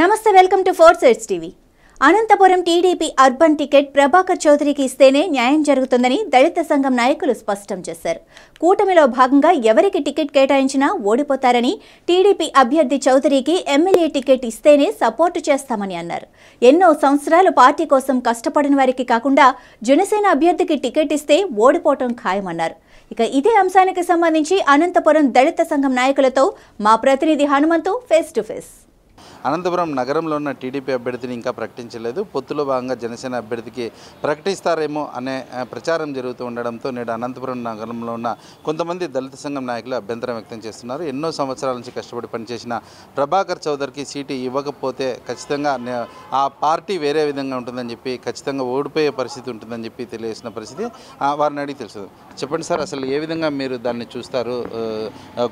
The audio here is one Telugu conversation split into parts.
నమస్తే, welcome to four sides TV. Anantapuram TDP urban ticket Prabhakar చౌదరికి ఇస్తేనే న్యాయం జరుగుతుందని దళిత సంఘం నాయకులు స్పష్టం చేశారు. కూటమిలో భాగంగా ఎవరికి టికెట్ కేటాయించినా ఓడిపోతారని, టీడీపీ అభ్యర్థి చౌదరికి ఎమ్మెల్యే టికెట్ ఇస్తేనే సపోర్టు చేస్తామని అన్నారు. ఎన్నో సంవత్సరాలు పార్టీ కోసం కష్టపడిన వారికి కాకుండా జనసేన అభ్యర్థికి టికెట్ ఇస్తే ఓడిపోవటం ఖాయమన్నారు. ఇక ఇదే అంశానికి సంబంధించి అనంతపురం దళిత సంఘం నాయకులతో మా ప్రతినిధి Hanumanthu face to face. Anantapur నగరంలో ఉన్న టీడీపీ అభ్యర్థిని ఇంకా ప్రకటించలేదు. పొత్తులో భాగంగా జనసేన అభ్యర్థికి ప్రకటిస్తారేమో అనే ప్రచారం జరుగుతూ ఉండడంతో నేడు అనంతపురం నగరంలో ఉన్న కొంతమంది దళిత సంఘం నాయకులు అభ్యంతరం వ్యక్తం చేస్తున్నారు. ఎన్నో సంవత్సరాల నుంచి కష్టపడి పనిచేసిన ప్రభాకర్ చౌదరికి సీటు ఇవ్వకపోతే ఖచ్చితంగా ఆ పార్టీ వేరే విధంగా ఉంటుందని చెప్పి, ఖచ్చితంగా ఓడిపోయే పరిస్థితి ఉంటుందని చెప్పి తెలియజేసిన పరిస్థితి వారిని అడిగి తెలుసు. చెప్పండి సార్, అసలు ఏ విధంగా మీరు దాన్ని చూస్తారు?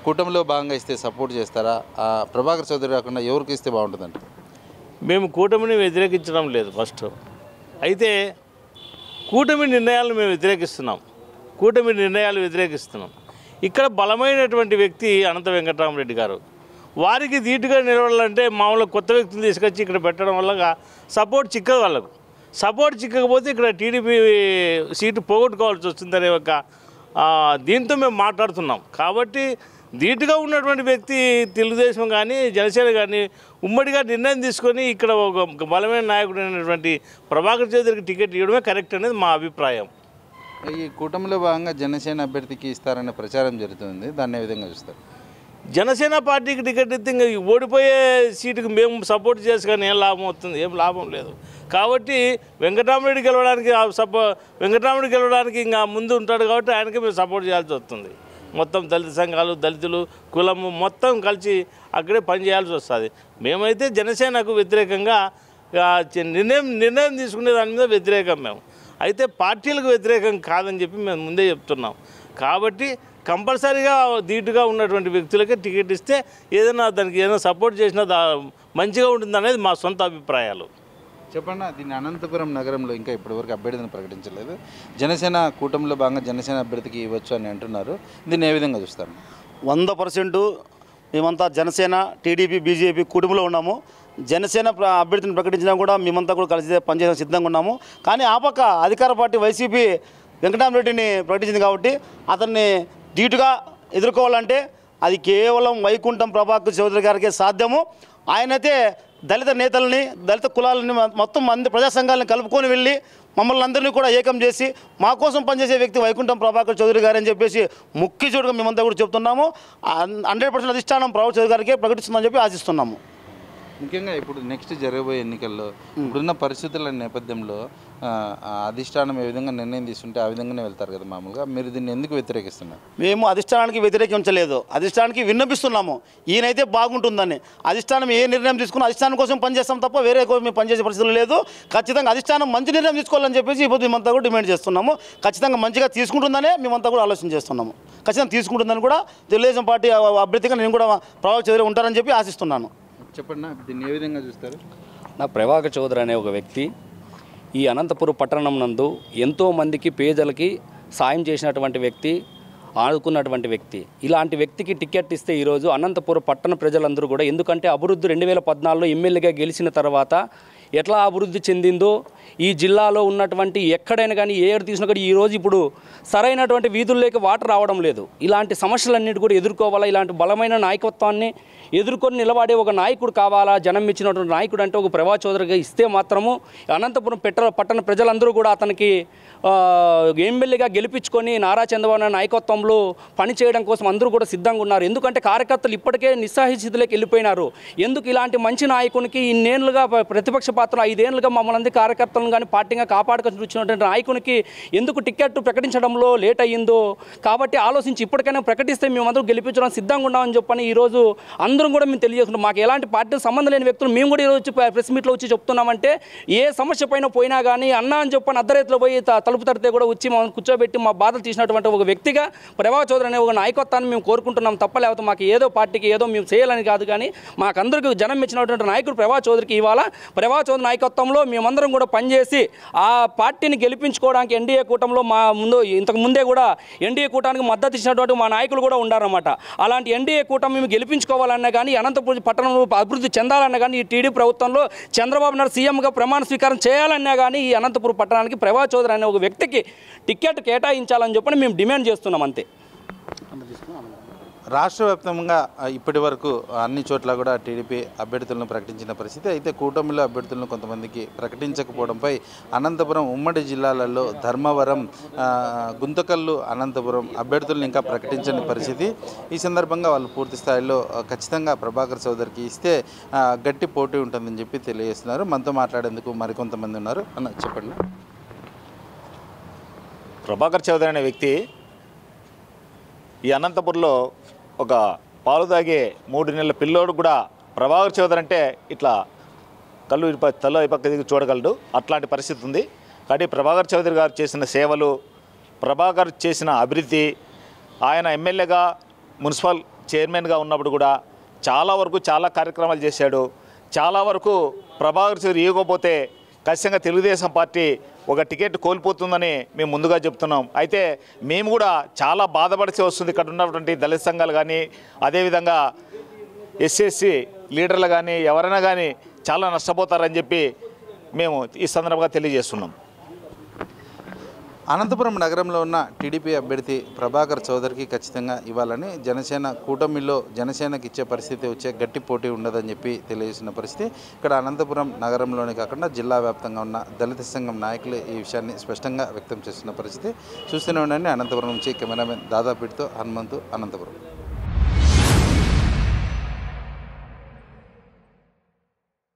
కూటమిలో భాగంగా ఇస్తే సపోర్ట్ చేస్తారా? ప్రభాకర్ చౌదరి కాకుండా ఎవరికి ఇస్తే బాగుంటుందండి? మేము కూటమిని వ్యతిరేకించడం లేదు. ఫస్ట్ అయితే కూటమి నిర్ణయాలను మేము వ్యతిరేకిస్తున్నాం. ఇక్కడ బలమైనటువంటి వ్యక్తి అనంత వెంకటరామరెడ్డి గారు. వారికి ధీటుగా నిలబడాలంటే మామూలుగా కొత్త వ్యక్తులు తీసుకొచ్చి ఇక్కడ పెట్టడం వల్ల సపోర్ట్ చిక్కదు. వాళ్ళకు సపోర్ట్ చిక్కకపోతే ఇక్కడ టీడీపీ సీటు పోగొట్టుకోవాల్సి వస్తుందనే ఒక దీంతో మేము మాట్లాడుతున్నాం. కాబట్టి ధీటుగా ఉన్నటువంటి వ్యక్తి తెలుగుదేశం కానీ జనసేన కానీ ఉమ్మడిగా నిర్ణయం తీసుకొని ఇక్కడ ఒక బలమైన నాయకుడు అయినటువంటి ప్రభాకర్ చౌదరికి టికెట్ ఇవ్వడమే కరెక్ట్ అనేది మా అభిప్రాయం. ఈ కూటమిలో భాగంగా జనసేన అభ్యర్థికి ఇస్తారనే ప్రచారం జరుగుతుంది, దాన్ని ఏ విధంగా చూస్తారు? జనసేన పార్టీకి టికెట్ ఇస్తే ఇంకా ఓడిపోయే సీటుకి మేము సపోర్ట్ చేసి కానీ ఏం లాభం అవుతుంది? ఏం లాభం లేదు. కాబట్టి వెంకటరామరెడ్డి గెలవడానికి ఇంకా ముందు ఉంటాడు కాబట్టి ఆయనకి మేము సపోర్ట్ చేయాల్సి వస్తుంది. మొత్తం దళిత సంఘాలు, దళితులు, కులము మొత్తం కలిసి అక్కడే పనిచేయాల్సి వస్తుంది. మేమైతే జనసేనకు వ్యతిరేకంగా నిర్ణయం తీసుకునే దాని మీద వ్యతిరేకం. మేము అయితే పార్టీలకు వ్యతిరేకం కాదని చెప్పి మేము ముందే చెప్తున్నాం. కాబట్టి కంపల్సరీగా ధీటుగా ఉన్నటువంటి వ్యక్తులకే టికెట్ ఇస్తే దానికి ఏదైనా సపోర్ట్ చేసినా మంచిగా ఉంటుందనేది మా సొంత అభిప్రాయాలు. చెప్పండి, దీన్ని అనంతపురం నగరంలో ఇంకా ఇప్పటివరకు అభ్యర్థిని ప్రకటించలేదు. జనసేన కూటమిలో భాగంగా జనసేన అభ్యర్థికి ఇవ్వచ్చు అని అంటున్నారు. దీన్ని ఏ విధంగా చూస్తారు? 100% మేమంతా జనసేన, టీడీపీ, బీజేపీ కూటమిలో ఉన్నాము. జనసేన అభ్యర్థిని ప్రకటించినా కూడా మేమంతా కూడా కలిసి పనిచేయడం సిద్ధంగా ఉన్నాము. కానీ ఆ పక్క అధికార పార్టీ వైసీపీ వెంకటరామరెడ్డిని ప్రకటించింది కాబట్టి అతన్ని ధీటుగా ఎదుర్కోవాలంటే అది కేవలం వైకుంఠం ప్రభాకర్ చౌదరి గారికే సాధ్యము. ఆయనైతే దళిత నేతల్ని, దళిత కులాలని మొత్తం ప్రజా సంఘాలను కలుపుకొని వెళ్ళి మమ్మల్ని అందరినీ కూడా ఏకం చేసి మా కోసం పనిచేసే వ్యక్తి వైకుంఠం ప్రభాకర్ చౌదరి గారు అని చెప్పేసి ముఖ్య చూడగా మేమంతా కూడా చెప్తున్నాము. 100% అధిష్టానం ప్రభాకర్ చౌదరి గారికే ప్రకటిస్తుందని చెప్పి ఆశిస్తున్నాము. ముఖ్యంగా ఇప్పుడు నెక్స్ట్ జరగబోయే ఎన్నికల్లో ఇప్పుడున్న పరిస్థితుల నేపథ్యంలో అధిష్టానం ఏ విధంగా నిర్ణయం తీసుకుంటే ఆ విధంగానే వెళ్తారు కదా మామూలుగా. మీరు దీన్ని ఎందుకు వ్యతిరేకిస్తున్నారు? మేము అధిష్టానానికి వ్యతిరేకించలేదు, అధిష్టానానికి విన్నపిస్తున్నాము. ఈయనైతే బాగుంటుందని. అధిష్టానం ఏ నిర్ణయం తీసుకున్నా అధిష్టానం కోసం పనిచేస్తాం తప్ప వేరే కోసం మేము పనిచేసే పరిస్థితులు లేదు. ఖచ్చితంగా అధిష్టానం మంచి నిర్ణయం తీసుకోవాలని చెప్పేసి ఇప్పుడు మేమంతా కూడా డిమాండ్ చేస్తున్నాము. ఖచ్చితంగా మంచిగా తీసుకుంటుందనే మేమంతా కూడా ఆలోచన చేస్తున్నాము. ఖచ్చితంగా తీసుకుంటుందని కూడా తెలుగుదేశం పార్టీ అభ్యర్థిగా నేను కూడా ప్రభాకర్ చౌదరి ఉంటారని చెప్పి ఆశిస్తున్నాను. చెప్పండి, దీన్ని ఏ విధంగా చూస్తారు? నా ప్రభాకర్ చౌదరి అనే ఒక వ్యక్తి ఈ అనంతపురం పట్టణం నందు ఎంతోమందికి పేదలకి సాయం చేసినటువంటి వ్యక్తి, ఆదుకున్నటువంటి వ్యక్తి. ఇలాంటి వ్యక్తికి టికెట్ ఇస్తే ఈరోజు అనంతపురం పట్టణ ప్రజలందరూ కూడా, ఎందుకంటే అభివృద్ధి 2014లో ఎమ్మెల్యేగా గెలిచిన తర్వాత ఎట్లా అభివృద్ధి చెందిందో ఈ జిల్లాలో ఉన్నటువంటి ఎక్కడైనా కానీ ఏడు తీసినా కూడా ఈరోజు ఇప్పుడు సరైనటువంటి వీధుల్లోకి వాటర్ రావడం లేదు. ఇలాంటి సమస్యలన్నిటి కూడా ఎదుర్కోవాలా. ఇలాంటి బలమైన నాయకత్వాన్ని ఎదుర్కొని నిలబడే ఒక నాయకుడు కావాలా. జనం ఇచ్చినటువంటి నాయకుడు అంటే ఒక ప్రభాకర్ చౌదరిగా ఇస్తే మాత్రము అనంతపురం పట్టణ ప్రజలందరూ కూడా అతనికి ఎమ్మెల్యేగా గెలిపించుకొని నారా చంద్రబాబు నాయుడు నాయకత్వంలో పనిచేయడం కోసం అందరూ కూడా సిద్ధంగా ఉన్నారు. ఎందుకంటే కార్యకర్తలు ఇప్పటికే నిస్సహాయ స్థితిలోకి వెళ్ళిపోయినారు. ఎందుకు ఇలాంటి మంచి నాయకునికి ఇన్నేళ్లుగా ప్రతిపక్ష పాత్ర 5 ఏళ్ళుగా మమ్మల్ని కార్యకర్తలను కానీ పార్టీగా కాపాడుకొని వచ్చినటువంటి నాయకునికి ఎందుకు టికెట్ ప్రకటించడంలో లేట్ అయ్యిందో కాబట్టి ఆలోచించి ఇప్పటికైనా ప్రకటిస్తే మేమందరూ గెలిపించడం సిద్ధంగా ఉన్నామని చెప్పని ఈరోజు అందరం కూడా మేము తెలియజేస్తున్నాం. మాకు ఎలాంటి పార్టీ సంబంధం లేని వ్యక్తులు మేము కూడా ఈరోజు ప్రెస్ మీట్లో వచ్చి చెప్తున్నామంటే ఏ సమస్య పైన పోయినా కానీ అన్నా అని చెప్పని అర్ధరైతులో పోయి తలుపు తడితే కూడా వచ్చి మమ్మల్ని కూర్చోబెట్టి మా బాధలు తీసినటువంటి ఒక వ్యక్తిగా ప్రభాకర్ చౌదరి అనే ఒక నాయకత్వాన్ని మేము కోరుకుంటున్నాం తప్ప. లేకపోతే మాకు ఏదో పార్టీకి ఏదో మేము చేయాలని కాదు. కానీ మాకందరికీ జనం ఇచ్చినటువంటి నాయకుడు ప్రభాకర్ చౌదరికి ఇవాళ ప్రభాకర్ చౌదరి నాయకత్వంలో మేమందరం కూడా పనిచేసి ఆ పార్టీని గెలిపించుకోవడానికి ఎన్డీఏ కూటమిలో ఇంతకు ముందే కూడా ఎన్డీఏ కూటమికి మద్దతు ఇచ్చినటువంటి మా నాయకులు కూడా ఉండారన్నమాట. అలాంటి ఎన్డీఏ కూటమి మేము గెలిపించుకోవాలన్నా చెందాలన్నా కానీ అనంతపురం పట్టణం అభివృద్ధి చెందాలన్నా కానీ ఈ టీడీ ప్రభుత్వంలో చంద్రబాబు నాయుడు సీఎంగా ప్రమాణ స్వీకారం చేయాలన్నా కానీ ఈ అనంతపురం పట్టణానికి ప్రభాకర్ చౌదరి అనే ఒక వ్యక్తికి టికెట్ కేటాయించాలని చెప్పని మేము డిమాండ్ చేస్తున్నాం అంతే. రాష్ట్ర వ్యాప్తంగా ఇప్పటి వరకు అన్ని చోట్ల కూడా టీడీపీ అభ్యర్థులను ప్రకటించిన పరిస్థితి. అయితే కూటమిలో అభ్యర్థులను కొంతమందికి ప్రకటించకపోవడంపై అనంతపురం ఉమ్మడి జిల్లాలలో ధర్మవరం, గుంతకల్లు, అనంతపురం అభ్యర్థులను ఇంకా ప్రకటించని పరిస్థితి. ఈ సందర్భంగా వాళ్ళు పూర్తి స్థాయిలో ఖచ్చితంగా ప్రభాకర్ చౌదరికి ఇస్తే గట్టి పోటీ ఉంటుందని చెప్పి తెలియజేస్తున్నారు. మనతో మాట్లాడేందుకు మరికొంతమంది ఉన్నారు. అన్న చెప్పండి. ప్రభాకర్ చౌదరి అనే వ్యక్తి ఈ అనంతపురంలో ఒక పాలు తాగే 3 నెలల పిల్లోడు కూడా ప్రభాకర్ చౌదరి అంటే ఇట్లా కళ్ళు తల పక్క దిగి చూడగలడు, అట్లాంటి పరిస్థితి ఉంది. కానీ ప్రభాకర్ చౌదరి గారు చేసిన సేవలు, ప్రభాకర్ చేసిన అభివృద్ధి, ఆయన ఎమ్మెల్యేగా మున్సిపల్ చైర్మన్గా ఉన్నప్పుడు కూడా చాలా వరకు చాలా కార్యక్రమాలు చేశాడు. చాలా వరకు ప్రభాకర్ చౌదరి ఇవ్వకపోతే ఖచ్చితంగా తెలుగుదేశం పార్టీ ఒక టికెట్ కోల్పోతుందని మేము ముందుగా చెప్తున్నాం. అయితే మేము కూడా చాలా బాధపడితే వస్తుంది. ఇక్కడ ఉన్నటువంటి దళిత సంఘాలు కానీ, అదేవిధంగా ఎస్ఎస్సి లీడర్లు కానీ ఎవరైనా కానీ చాలా నష్టపోతారని చెప్పి మేము ఈ సందర్భంగా తెలియజేస్తున్నాం. అనంతపురం నగరంలో ఉన్న టీడీపీ అభ్యర్థి ప్రభాకర్ చౌదరికి ఖచ్చితంగా ఇవ్వాలని జనసేన కూటమిలో జనసేనకి ఇచ్చే పరిస్థితి వచ్చే గట్టి పోటీ ఉండదని చెప్పి తెలియజేసిన పరిస్థితి. ఇక్కడ అనంతపురం నగరంలోనే కాకుండా జిల్లా వ్యాప్తంగా ఉన్న దళిత సంఘం నాయకులు ఈ విషయాన్ని స్పష్టంగా వ్యక్తం చేస్తున్న పరిస్థితి. చూస్తూనే ఉండండి. అనంతపురం నుంచి కెమెరామెన్ దాదాపీడితో హనుమంతు, అనంతపురం.